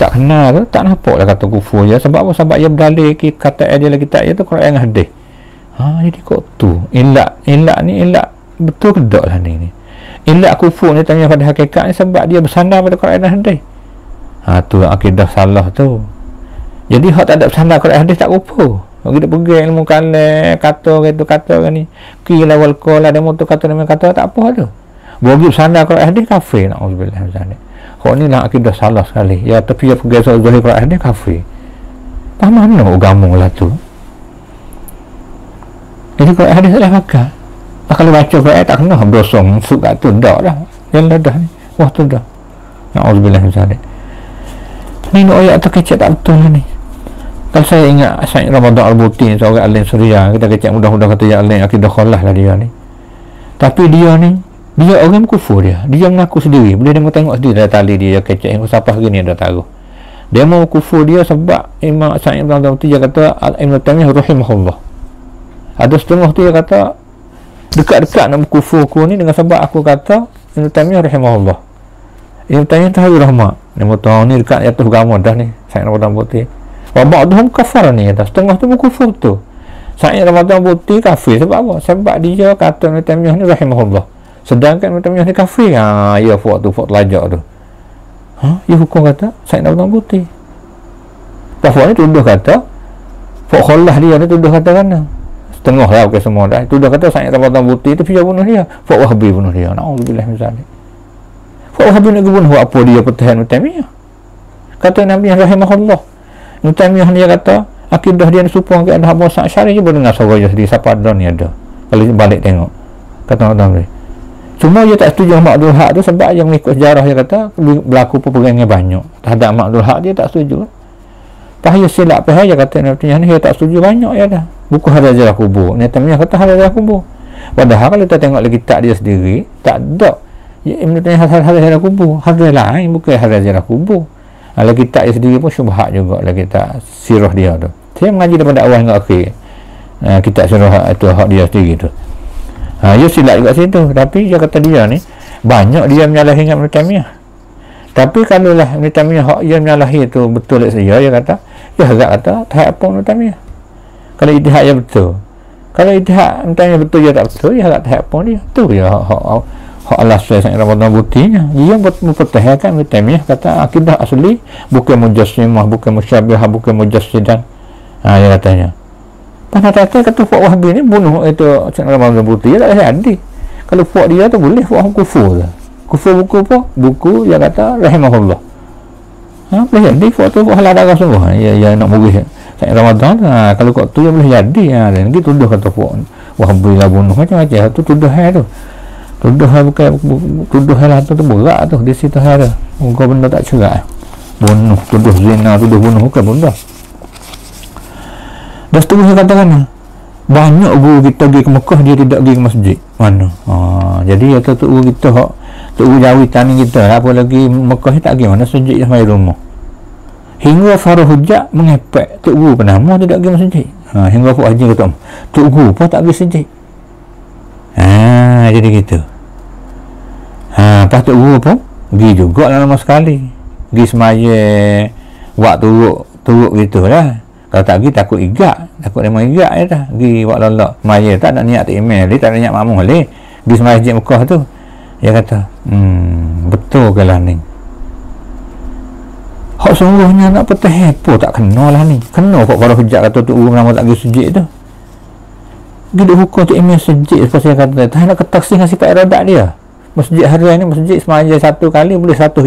tak kenal tu tak nampak lah kata kufur dia. Sebab apa? Sebab dia berdalil kata dia lagi tak dia tu Quran dan hadis. Jadi kok tu ilak ni ilak betul ke tak lah ni ilak kufur ni tanya pada hakikat ni sebab dia bersandar pada Quran dan hadis. Tu akidah salah tu. Jadi hak tak ada bersandar Quran dan hadis tak kufur. Kita pegang ilmu kalam kata gitu kata ni kila wal qala ada motor kata nama kata tak apa tu. Bagi bersandar Quran dan hadis kafir. Na'udzubillah min zalik. Kok ni lah akidah salah sekali ya. Tapi dia pegang soal zahir Quran dan hadis kafir. Apa mana agama lah tu. Jadi Quran hadis salah pakai. Kalau baca Quran tak kena berosong masuk kat tu dak dah. Jalan dah ni. Wah tu dah. Na'udzubillah min zalik. Ni ayat tu kecek tak betul ni. Kalau saya ingat Syekh Ramadan Al-Buti seorang alim Suria, kita kecek mudah-mudah kata ya alim akidah khalah lah dia ni. Tapi dia ni, dia orang kufur dia. Dia mengaku sendiri. Bila dia mau tengok sendiri dah tali dia kecek yang siapa hari ni dah taruh. Dia mau kufur dia sebab Imam Syekh Ramadan Al-Buti dia kata Ibn Taimiyah rahimahullah. Ada setengah tu dia kata dekat-dekat nak kufur aku ni dengan sebab aku kata Ibn Taimiyah rahimahullah. Ibn Taimiyah tahu rahmat. Dia mau tahu ni dekat jatuh agama dah ni Syekh Ramadan Al-Buti. Wa ba'dhum kafar ni dah. Setengah tu berkufur tu. Syekh Ramadan Al-Buti kafir sebab apa? Sebab dia kata Ibn Taimiyah ni rahimahullah. Sedangkan Ibn Taimiyah ni kafir. Ya fuat lajak tu. Ya hukum kata Syekh Ramadan Al-Buti. Fuat ni tuduh kata fuat khalah dia ni tuduh kata mana? Setengah lah ke semua dah. Tuduh kata Syekh Ramadan Al-Buti tu dia bunuh dia. Fuat Wahabi bunuh dia. Na'udzubillah min zalik. Fuat Wahabi nak bunuh apa dia pertahan Ibn Taimiyah? Kata Nabi rahimahullah. Ibn Taimiyah dia kata akidah dia ni supang ke ada Abu Sa'syari je boleh dengar suara dia sendiri siapa ada ni ada. Kalau balik tengok kata Nabi. Cuma dia tak setuju Ahmad Abdul Haq tu sebab yang mengikut sejarah dia kata berlaku peperangan banyak. Terhadap Ahmad Abdul Haq dia tak setuju. Pahaya silap pahaya kata Ibn Taimiyah ni dia tak setuju banyak ya dah. Buku Harajalah Kubur. Ibn Taimiyah kata Harajalah Kubur. Padahal kalau kita tengok lagi kitab dia sendiri tak ada. Ibn Taimiyah Harajalah Kubur. Harajalah lain bukan Harajalah Kubur. Kalau kitab dia sendiri pun syubhat juga lah kitab sirah dia tu. Saya mengaji daripada awal hingga akhir kitab sirah itu hak dia sendiri tu. Dia silap juga situ. Tapi dia kata dia ni banyak dia menyalahi Ibn Taimiyah. Tapi kalau lah Ibn Taimiyah hak dia menyalahi tu betul saya dia kata dia agak kata tak apa Ibn Taimiyah. Kalau ijtihad dia betul. Kalau ijtihad Ibn Taimiyah betul dia tak betul dia agak tak apa dia. Tu dia hak al-asal Syekh Ramadan Butinya. Dia mempertahankan Ibn Taimiyah kata akidah asli bukan mujassimah, bukan musyabihah, bukan mujassidan. Dia katanya. Kata Fuad Wahabi ni bunuh itu Syekh Ramadan Buti dia tak jadi. Kalau Fuad dia tu boleh Fuad kufur lah. Kufur buku apa? Buku dia kata rahimahullah. Boleh jadi Fuad tu halal darah semua. Ya nak murid Syekh Ramadan. Kalau kau tu dia boleh jadi. Dan gitu tuduh kata Fuad Wahabi lah bunuh macam-macam tu tuduh tu. Tuduh bukan tuduh lah tu berat tu di situ ada. Kau benda tak cerak. Bunuh, tuduh zina, tuduh bunuh bukan benda. Dah seterusnya katakan banyak guru kita pergi ke Mekah dia tidak pergi ke masjid. Mana? Jadi kata tu guru kita hak tu guru jawitan kita apa lagi Mekah ni tak pergi mana masjid sampai rumah. Hingga Farah Hujjah mengepek tu guru penama tidak pergi masjid. Hingga Fuad Haji kata tu guru pun tak pergi masjid. Jadi gitu. Lepas tu guru pun pergi juga lama sekali. Pergi semaya waktu turuk gitu lah. Kalau tak pergi takut igak, takut memang igak je dah. Pergi buat lolak semaya tak nak niat tak email dia, tak nak niat makmum boleh. Pergi semaya Masjid Mekah tu. Dia kata betul ke lah ni. Hak sungguhnya nak petah hepo tak kena lah ni. Kena kok kalau hujat kata tu guru nama tak pergi sujud tu. Dia hukum tu email sujud sebab saya kata tak nak ketaksih dengan sifat iradat dia. Masjid harian ni masjid semaya satu kali boleh 1,000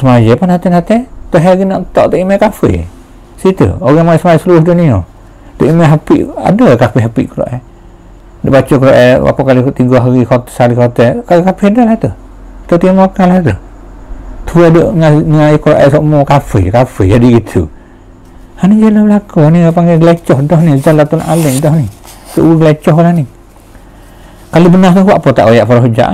semaya apa nanti tu hari nak tak email kafe situ orang mai semaya seluruh dunia tu email hafid ada kafe hafid Quran dia baca Quran berapa kali 3 hari sehari hotel kafe dah lah tu tu dia makan lah tu ada dengan Quran semua kafe jadi gitu ni jalan belakang ni panggil gelecoh dah ni Jalatul Alim dah ni tu gelecoh lah ni. Kalau benar tu apa tak ayat Farah Hujjah?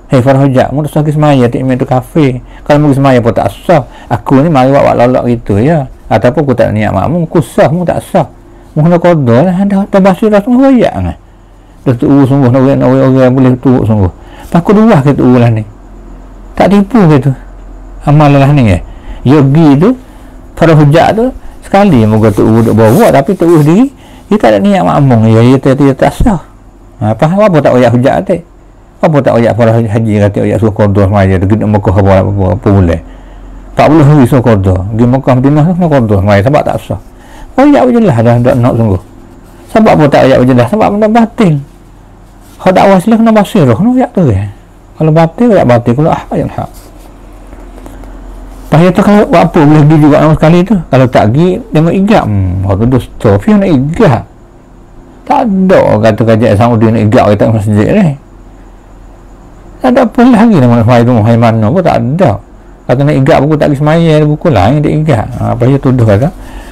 Farah Hujjah mu tak semaya tak email tu kafe. Kalau mu semaya pun tak sah. Aku ni mari buat lolak gitu ya. Ataupun aku tak niat makmum, aku sah mu tak sah. Mu kena qada lah ada tabasir dah semua royak kan. Dah tu sungguh orang boleh tu sungguh. Aku dua ke tu lah ni. Tak tipu ke tu. Amal lah ni ya. Yogi tu Farah Hujjah tu sekali moga tu duk bawa tapi tu sendiri dia tak ada niat makmum ya dia tak sah. Apa tak ayat hujat tu? Apa tak ayat Farah Haji kata ayat suruh qada semaya dekat Mekah apa boleh. Tak boleh hari suruh qada. Di Mekah Madinah tu qada semaya sebab tak sah. Ayat jelas dah nak sungguh. Sebab apa tak ayat jelas? Sebab benda batil. Hak dakwah Islam kena basirah kena ayat tu ya. Kalau batil ayat batil kalau ayat hak. Pahaya tu kalau apa boleh pergi juga nama sekali tu. Kalau tak pergi tengok igak. Hak tu dusta. Fiah nak igak. Tak ada kata kajian Saudi nak igak kita masjid ni. Tak ada apa lagi nama nak semai rumah mana pun tak ada. Kata nak igak buku tak pergi semaya ada buku lain dia igak. Apa dia tuduh kata.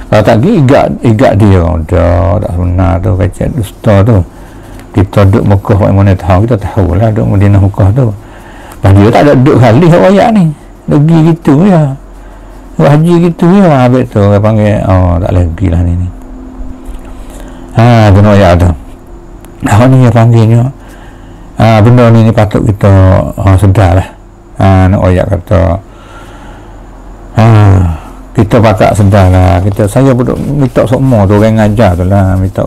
Kalau tak pergi igak dia. Dah tak benar tu kajian dusta tu. Kita duduk Mekah mana tahu, kita tahu lah duduk Madinah Mekah tu. Dan dia tak ada duduk kali awak ni. Pergi gitu ya. Haji gitu ya. Habis tu dia panggil tak lagi lah ni. Benda ayat tu. Ni dia panggilnya. Benda ni patut kita sedar lah. Nak ayat kata kita patut sedar lah. Saya pun minta semua tu orang ngajar tu lah. Minta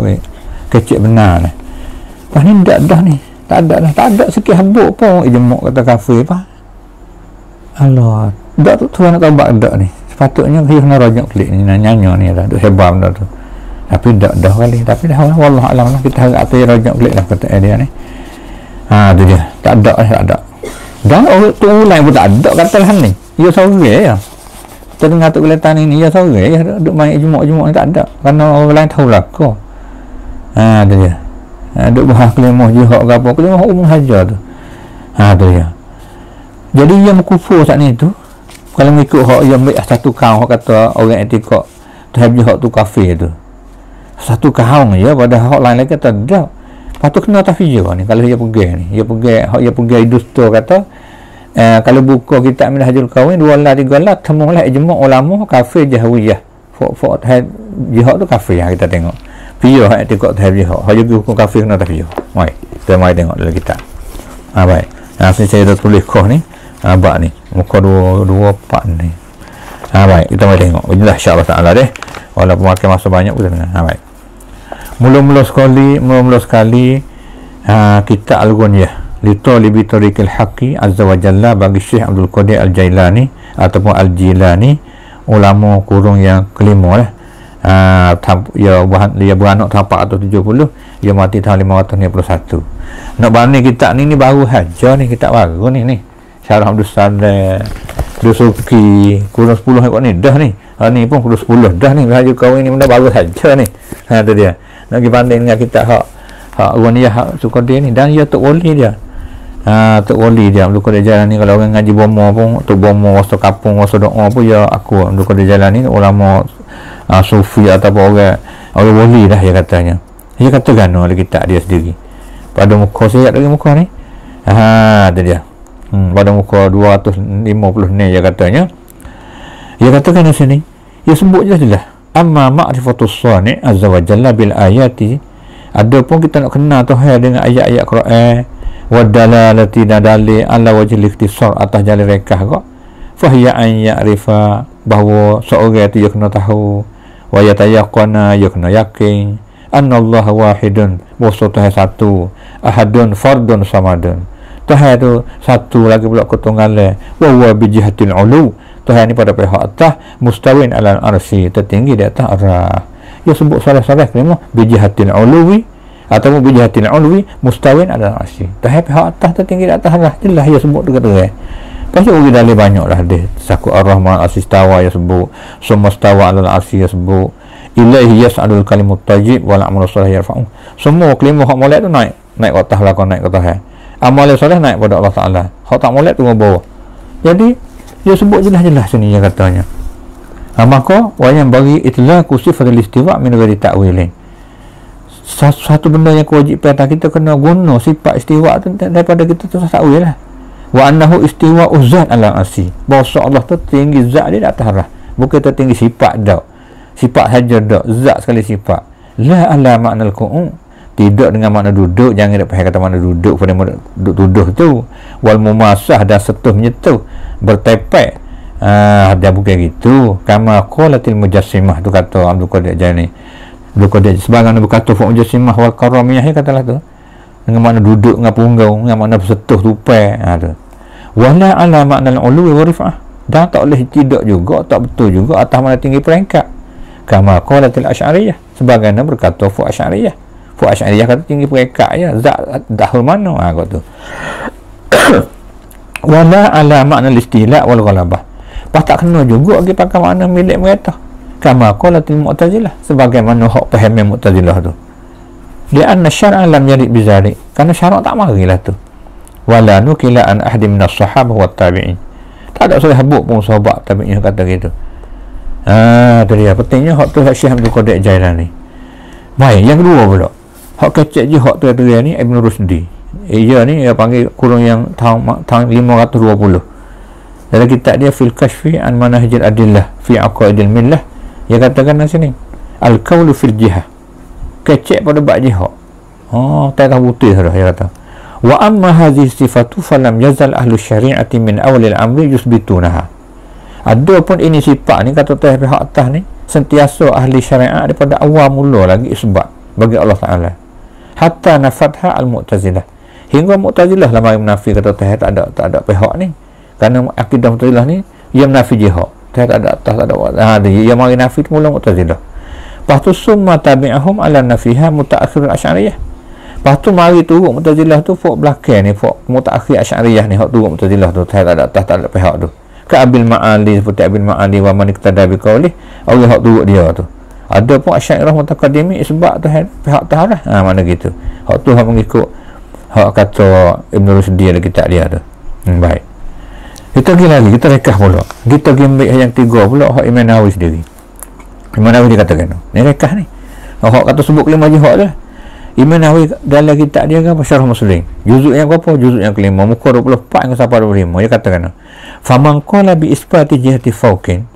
kecil benar lah. Lepas ni tak dah ni. Tak ada sikit habuk pun ijmuk kata kafir apa. Allah. Tak tu tuan nak tabak dak ni. Sepatutnya dia kena rajak klik ni nyanyi ni dah. Duk hebat benda tu. Tapi dah kali. Tapi dah wallah alam lah. Kita harap atas rajak klik lah kata dia ni. Tu dia. Tak ada. Dan orang tu lain pun tak ada kata lah ni. Dia sore ya. Kita dengar tu kulitan ni dia sore ya. Duk main ijmuk ni tak ada. Kerana orang lain tahu lah kau. Tu dia. Duk bahas kelimah jihad ke apa. Kelimah umum saja tu. Tu dia. Jadi yang kufur saat ni tu. Kalau mengikut hak yang ambil satu kaum hak kata orang etikot terhadap hak tu kafir tu. Satu kaum ya pada hak lain lagi kata tak. Patut kena tafsir ni kalau dia pergi ni. Dia pergi dusta kata kalau buka kitab Minhajul Qawaid 2 lah 3 lah temulah ijma' ulama kafir jahwiyah. Fok jihad tu kafir kita tengok. Piyo hak etikot terhadap jihad. Hak juga hukum kafir kena tafsir. Mai. Kita mai tengok dalam kitab. Baik. Saya dah tulis kau ni. Abak ni muka 24 ni. Baik kita mari tengok jelas insya-Allah taala deh walaupun makan masa banyak kita dengar. Baik mula-mula sekali kita al-Ghunyah li talibi tariqil haqqi azza wa jalla bagi Syekh Abdul Qadir Al-Jailani ataupun Al-Jilani ulama kurung yang kelima lah. Dia beranak tahun 470, dia mati tahun 591. Nak bani kitab ni baru saja ni, kitab baru ni Syarah Abdul Saleh Dusuki kurang 10 ekor ni dah ni. Ni pun kurang 10 dah ni. Minhajul Qawaid ni benda baru saja ni. Tu dia. Nak pergi banding dengan kitab hak Ghunyah hak Suqadir ni dan dia tok wali dia. Tok wali dia Abdul Qadir Jailani. Kalau orang ngaji bomo pun tok bomo wasa kapung wasa doa pun ya aku Abdul Qadir Jailani ulama sufi ataupun orang wali dah dia katanya. Dia kata gano ada kitab dia sendiri. Pada muka saya lagi muka ni. Tu dia. Pada muka 250 ni dia katanya. Dia katakan di sini, dia sebut jelas amma ma'rifatus sani' azza wa jalla bil ayati. Adapun kita nak kenal Tuhan dengan ayat-ayat Quran wa dalalati dalil ala wajhil ikhtisar atas jalan rekah kok. Fa hiya an ya'rifa bahawa seorang itu dia kena tahu wa yatayaqqana dia kena yakin anna Allah wahidun bahawa Tuhan satu ahadun fardun samadun. Tuhan tu satu lagi pula ketunggalan wa huwa bi jihatil ulu. Tuhan ni pada pihak atas mustawin ala arsy tertinggi di atas arah. Dia sebut salah-salah kelima bi jihatil uluwi ataupun bi jihatil uluwi mustawin ala arsy. Tuhan pihak atas tertinggi di atas arah. Jelas dia sebut dekat-dekat. Pasal orang dalil banyaklah dia. Sakut ar-Rahman as-istawa dia sebut, summa stawa ala arsy dia sebut. Ilaihi yas'alul kalimut tayyib wal amalu shalih yarfa'u. Semua kelima hak molek tu naik ke atas lah naik ke atas. Amal soleh naik pada Allah Ta'ala. Hak tak molek tu bawah. Jadi dia sebut jelas-jelas sini dia katanya. Maka wayang bagi itlaqu sifatul istiwa min ghairi ta'wilin. Satu benda yang kewajipan kita kena guna sifat istiwa tu daripada kita tu takwil lah. Wa annahu istiwa uzat ala asi. Bahawa Allah tu tinggi zat dia di atas arah. Bukan tertinggi sifat dak. Sifat saja dak, zat sekali sifat. La ala ma'nal qu'u. Tidak dengan makna duduk, jangan dia pakai kata makna duduk pada duduk tuduh tu. Wal mumasah dan setuh menyetuh bertepek. Dia bukan gitu. Kama qalatil mujassimah tu kata Abdul Qadir Jailani. Abdul Qadir sebagaimana berkata fuk mujassimah wal karamiyah katalah tu. Dengan makna duduk dengan punggung, dengan makna bersetuh tupai. Tu. Wala ala makna al-ulu wa rif'ah. Dan tak boleh tidak juga, tak betul juga atas mana tinggi peringkat. Kama qalatil asy'ariyah sebagaimana berkata fuk asy'ariyah. Fuad Asy'ariyah kata tinggi peringkat ya zat dahul mana kata tu. Wala ala makna al-istila' wal ghalabah. Pas tak kena juga pergi pakai makna milik mereka. Kama qalatil Mu'tazilah sebagaimana hak faham Mu'tazilah tu. lianna syar'a lam yarid bizalik, karena syarak tak marilah tu. Wala nukila an ahdi minas sahabah wa tabi'in, tak ada seorang habuk pun sahabat tabi'in kata gitu. Tu dia pentingnya hak tu Syekh Abdul Qadir Jailani. Baik, yang kedua pula hak kecek je hak tu dia ni Ibn Rusdi. Ia ni dia panggil kurung yang tahun 520. Dalam kitab dia Fil Kashfi an Manahijil Adillah fi Aqaidil Millah, dia katakan di sini al-qawlu fil jihah, kecek pada bab jihad. Tak tahu putih dah dia kata. Wa amma hadhihi sifatu falam yazal ahlu syari'ati min awalil amri yusbitunaha. Ada pun ini sifat ni kata pihak atas ni sentiasa ahli syariat daripada awal mula lagi isbat bagi Allah Ta'ala, hatta nafatha al-Mu'tazilah, hingga Mu'tazilah lah mari menafi kata tak ada pihak ni, kerana akidah Mu'tazilah ni ia menafi jihad, tak ada atas, tak ada dia mari nafi tu mula Mu'tazilah. Lepas tu summa tabi'ahum ala nafiha mutaakhirul asy'ariyah, lepas tu mari turun Mu'tazilah tu fok belakang ni, fok mutaakhir asy'ariyah ni, hak turun Mu'tazilah tu tak ada atas, tak ada pihak tu, ka Abil Ma'ali, seperti Abil Ma'ali wa man iktada bi qaulih, Allah hak turut dia tu. Ada pun Asy'ariyah mutaqaddimi isbat tu pihak taharah, mana gitu, hak tu hak mengikut hak kata Ibn Rusdi dalam kitab dia tu. Baik, kita pergi lagi, kita rekah pula, kita pergi ambil yang tiga pula hak Imam Nawawi sendiri. Imam Nawawi dia katakan ni rekah ni hak kata sebut kelima jihad dah. Imam Nawawi dalam kitab dia apa, Syarah Muslim, juzuk yang berapa? Juzuk yang kelima, muka 24 hingga sampai 25. Dia katakan faman qala bi isbati jihati fawqin,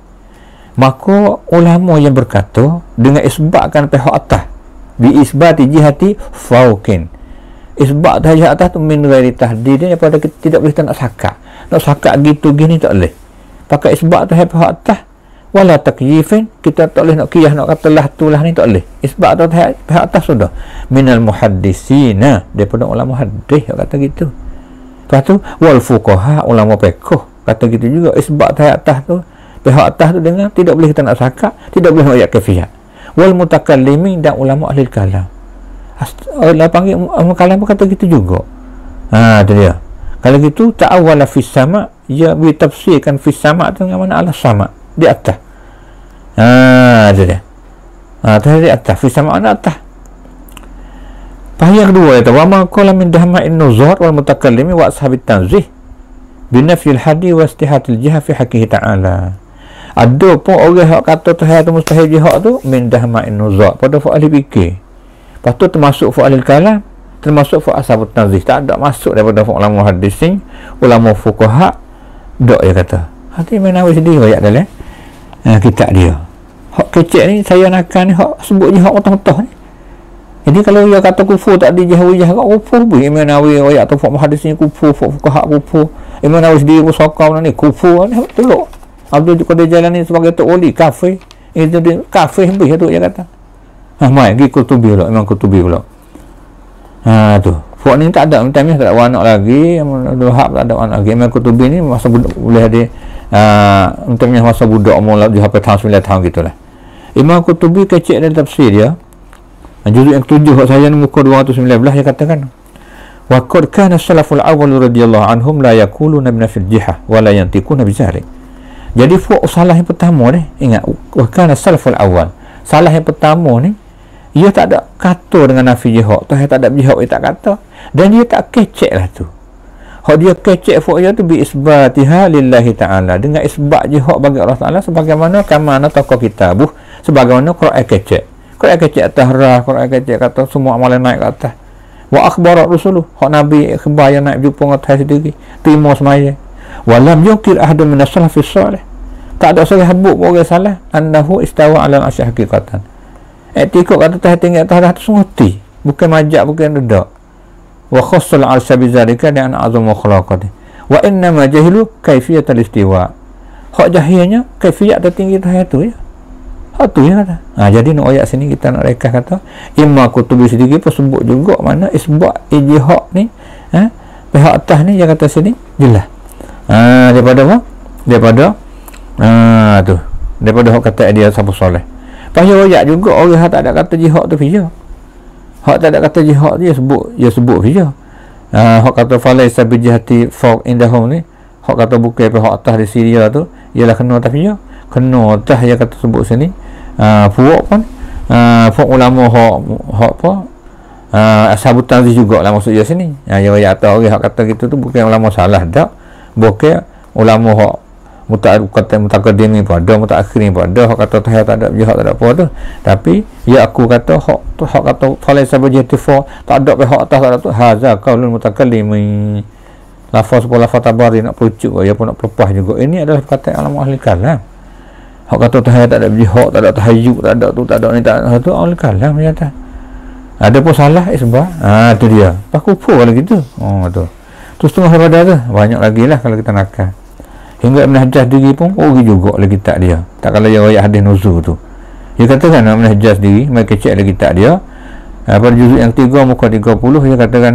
maka ulama yang berkata dengan isbatkan pihak atas, bi isbati jihati fawqin, isbat jihad atas tu min ghairi tahdid, daripada tidak boleh nak sakat gitu gini tak boleh pakai isbat tu pihak atas, wala takyifin, kita tak boleh nak kiyah nak kata lah tu lah ni, tak boleh isbat tu pihak atas sudah. Minal muhaddisina, daripada ulama hadis kata gitu. Lepas tu wal fuqaha, ulama fiqh kata gitu juga, isbat pihak atas tu, pihak atas tu dengan tidak boleh kita nak sakat, tidak boleh nak ayat kafiyah. Wal mutakallimin, dan ulama ahli kalam, Allah panggil kalam pun kata gitu juga. Tu dia. Kalau gitu ta'awwala fis sama, ia ditafsirkan fis sama tu dengan mana, ala sama di atas. Tu dia. Di atas fis sama ana atas. Yang kedua itu wa ma qala min dahma'in nuzur wal mutakallimi wa ashabit tanzih binafil hadi wa istihatil jihad fi haqqihi ta'ala. Ada pun orang yang kata tahiyat tu mustahil jihad tu min dahma'in nuzur, pada ahli fikir. Lepas tu termasuk ahli kalam, termasuk ashabut tanzih, tak ada masuk daripada ulama hadisin, ulama fuqaha dok dia kata. Hati Imam Nawawi sendiri ayat dalam kitab dia. Hak kecek ni saya nakkan ni hak sebut jihad mentah-mentah ni. Jadi kalau dia kata kufur tak ada jihad kufur pun Imam Nawawi ayat tu fuqaha hadisin kufur, fuqaha kufur. Imam Nawawi sendiri pun sokau ni kufur ni tolak. Abdul Qadir Jailani sebagai tok wali kafir. Itu dia kafir habis tu dia kata. Mai pergi Qutubi pula, Imam Qutubi pula. Tu. Fuq ni tak ada time tak ada anak lagi, Wahab tak ada anak lagi. Imam Qutubi ni masa budak boleh ada time masa budak umur di sampai tahun 9 tahun gitulah. Imam Qutubi kecek dalam tafsir dia. Juzuk yang 7 saya ni muka 219 dia katakan wa qad kana salaful awwal radhiyallahu anhum la yaquluna bi nafil jihah wa la yantiquna bi zalik. Jadi fuq salah yang pertama ni, ingat wa kana salaful awwal, salah yang pertama ni ia tak ada kata dengan nafi jihad, tak ada jihad dia tak kata, dan dia tak kecek lah tu. Hak dia kecek fuq dia tu bi isbatiha lillahi ta'ala, dengan isbat jihad bagi Allah Ta'ala, sebagaimana kamana tokoh kitabuh, sebagaimana Quran kecek. Quran kecek atas rah, Quran kecek kata semua amalan naik ke atas. Wa akhbara rasuluh, hak nabi khabar yang naik jumpa atas sendiri, terima semaya. Walam yukir ahadun min as-salafis salih, tak ada seorang habuk orang salah annahu istawa ala al-arsy haqiqatan. Etikot kata tah tinggal atas tu sunguti, bukan majak, bukan dedak. Wa khassul arsy bizalika dan azam khalaqati. Wa inna ma jahilu kaifiyat al-istiwa. Hak jahilnya kaifiyat tertinggi tah tu ya. Hak tu ya kata. Jadi nak ayat sini kita nak rekah kata Imam Qutubi sedikit pun sebut juga mana isbat ijtihad ni, pihak atas ni dia kata sini jelas. Daripada apa? Daripada hak kata dia sahabat soleh. Pasal ayat juga orang tak ada kata jihad tu fiyah. Hak tak ada kata jihad dia sebut fiyah. Hak kata falaisa bi jihati fawq indahum ni, hak kata bukan pihak atas di Syria tu ialah kena atas fiyah. Kena atas dia kata sebut sini. Fuq pun fuq ulama hak apa? Ashabut Tanzih jugalah maksud dia sini. Yang ayat atas orang hak kata gitu tu bukan ulama salah dak, bukan ulama hak mutaqaddim ni pada mutaakhir ni pada hak kata tahiyat tak ada jihad tak ada apa tu, tapi ya aku kata hak kata falaisa bajtifa tak ada pihak atas tak ada tu haza qaulul mutakallimi, lafaz tabari nak pucuk ya pun nak pelepah juga. Ini adalah kata ulama ahli kalam. Hak kata tahiyat tak ada jihad tak ada tahayyuk tak ada tu tak ada ni tak ada tu ahli kalam dia kata. Ada pun salah isbah. Tu dia. Pas kufur kalau gitu. Tu. Tu setengah daripada tu. Banyak lagi lah kalau kita nakal. Hingga Ibn Hajjaj diri pun pergi juga lagi tak dia. Tak kalau yang ayat hadis nuzul tu. Dia katakan Ibn Hajjaj diri, mereka cek lagi tak dia. Pada juzuk yang 3 muka 30 dia katakan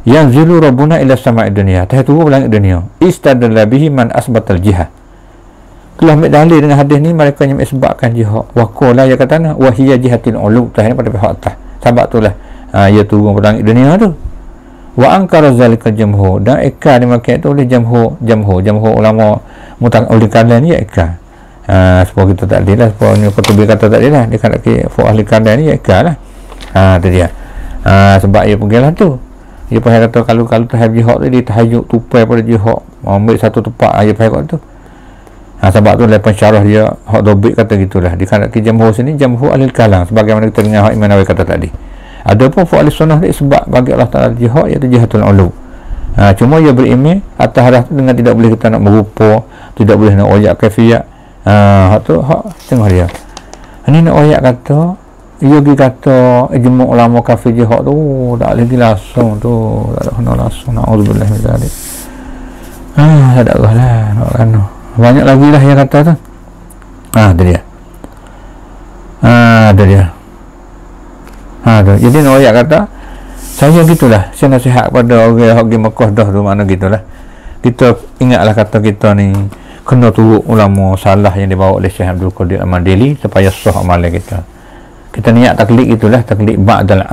yang zilu rabbuna ila sama'i dunia. Tahiyat turun langit dunia. Istadalla bihi man asbatal jihad. Telah ambil dalil dengan hadis ni mereka yang isbatkan jihad. Wa qala ya katana wa hiya jihatil ulu. Tahiyat pada pihak atas. Sebab itulah ia turun pada langit dunia tu. Wa ankara zalika jamhu, dan eka dimakai itu oleh jamhu ulama mutaqaddim kalam ni eka. Supaya kita tak adil lah, supaya ni kutub kata tak adil lah, dia kata fu ahli kalam ni eka lah. Tu dia. Sebab ia pergilah tu. Dia pasal kata kalau tahap jihad tu dia tahayyuk tupai pada jihad, ambil satu tempat dia pasal tu. Sebab tu lepas syarah dia hak dobik kata gitulah. Dia kata jamhu sini jamhu ahli kalam, sebagaimana kita dengar hak Imam Nawawi kata tadi. Ada pun fa'al sunnah ni sebab bagi Allah Ta'ala jihad iaitu jihadul ulu. Cuma ia berimej atas arah tu dengan tidak boleh kita nak merupa, tidak boleh nak oyak kafiat. Hak tu hak tengah dia. Ini nak oyak kata ia pergi kata ijma' ulama kafir jihad tu tak lagi langsung tu, tak ada kena langsung. Na'udzubillah min zalik. Tak ada lah nak kena. Banyak lagi lah yang kata tu. Tu dia. Ada dia. Jadi Nawawi kata saya gitulah, saya nasihat pada orang yang pergi Mekah dah tu, mana gitulah. Kita ingatlah kata kita ni kena turut ulama salah yang dibawa oleh Syekh Abdul Qadir Al-Mandili supaya sah amalan kita. Kita niat taklid itulah, taklid ba'dal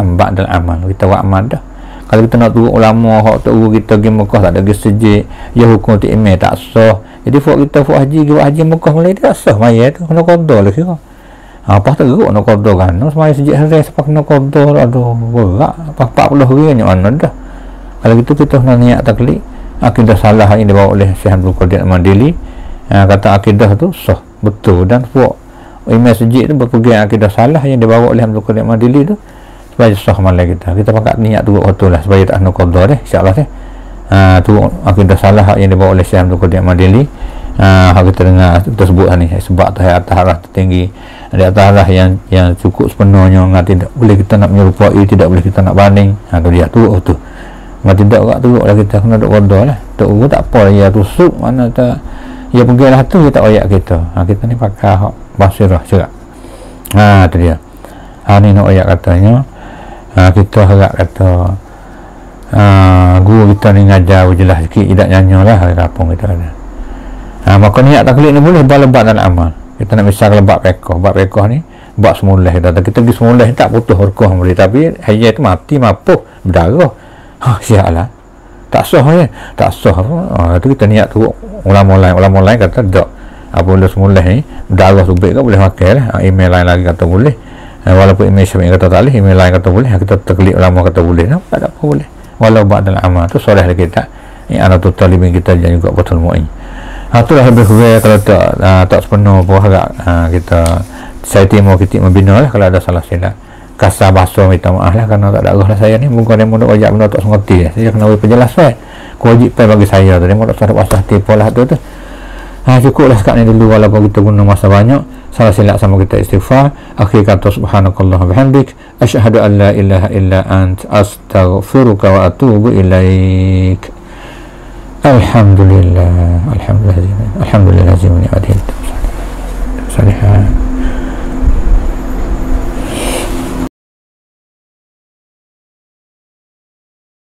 amal. Kita buat amal dah. Kalau kita nak turut ulama hak tu kita pergi Mekah tak ada gesejik, ya hukum tu email tak sah. Jadi kita haji Mekah mulai tak sah maya tu kena qada lah kira. Apa teruk nak qada kan semaya sejak hari sampai kena qada, aduh berat apa 40 hari ni mana dah. Kalau gitu kita nak niat taklid akidah salah yang dibawa oleh Syekh Abdul Qadir Al-Mandili, kata akidah tu sah betul, dan puak imam sejak tu berpegang akidah salah yang dibawa oleh Abdul Qadir Al-Mandili tu supaya sah malam kita pakat niat tu betul lah supaya tak kena qada deh insya-Allah deh. Tu akidah salah yang dibawa oleh Syekh Abdul Qadir Al-Mandili. Kita dengar kita sebut ni sebab tahiyat atas arah tertinggi, ada atas arah yang cukup sepenuhnya, tidak boleh kita nak menyerupai, tidak boleh kita nak banding. Tu dia tu tidak agak tu lah kita kena duk qada lah. Tak apa ya tusuk mana tak ya pergilah tu kita ayat kita. Kita ni pakai hak basirah juga. Tu dia. Ni nak ayat katanya kita harap kata guru kita ni ngajar jelas sikit, tidak nyanyalah kampung kita ada. Maka niat taklid ni boleh lebat dalam amal. Kita nak misal lebat pekoh ni buat semulih kita pergi semulih tak putus hurkah boleh, tapi hayat tu mati mapuh berdarah. Sialah tak sah ya, tak sah. Tu kita niat tu ulama lain kata tak boleh semulih ni berdarah subik ke boleh pakai lah. Email lain lagi kata boleh, walaupun email Syafi'i kata tak boleh, email lain kata boleh, kita taklid ulama kata boleh, tak ada apa boleh walau buat dalam amal tu soleh lagi tak. Ini anak tu talibin kita dan juga betul mu'in. Itulah lebih kurang kalau tak sepenuh pun harap kita saya timur kita membina lah kalau ada salah silap kasar bahasa minta maaf lah kerana tak ada arah lah saya ni bukan dia mudah wajib benda tak sengerti saya kena beri penjelasan kewajipan bagi saya tu dia mudah tak bahasa tipu lah tu cukup lah sekarang ni dulu walaupun kita guna masa banyak. Salah silap sama kita istighfar. Akhir kata subhanakallah wa bihamdik asyhadu an la ilaha illa ant astaghfiruka wa atubu ilaik. Alhamdulillah, alhamdulillah, alhamdulillah,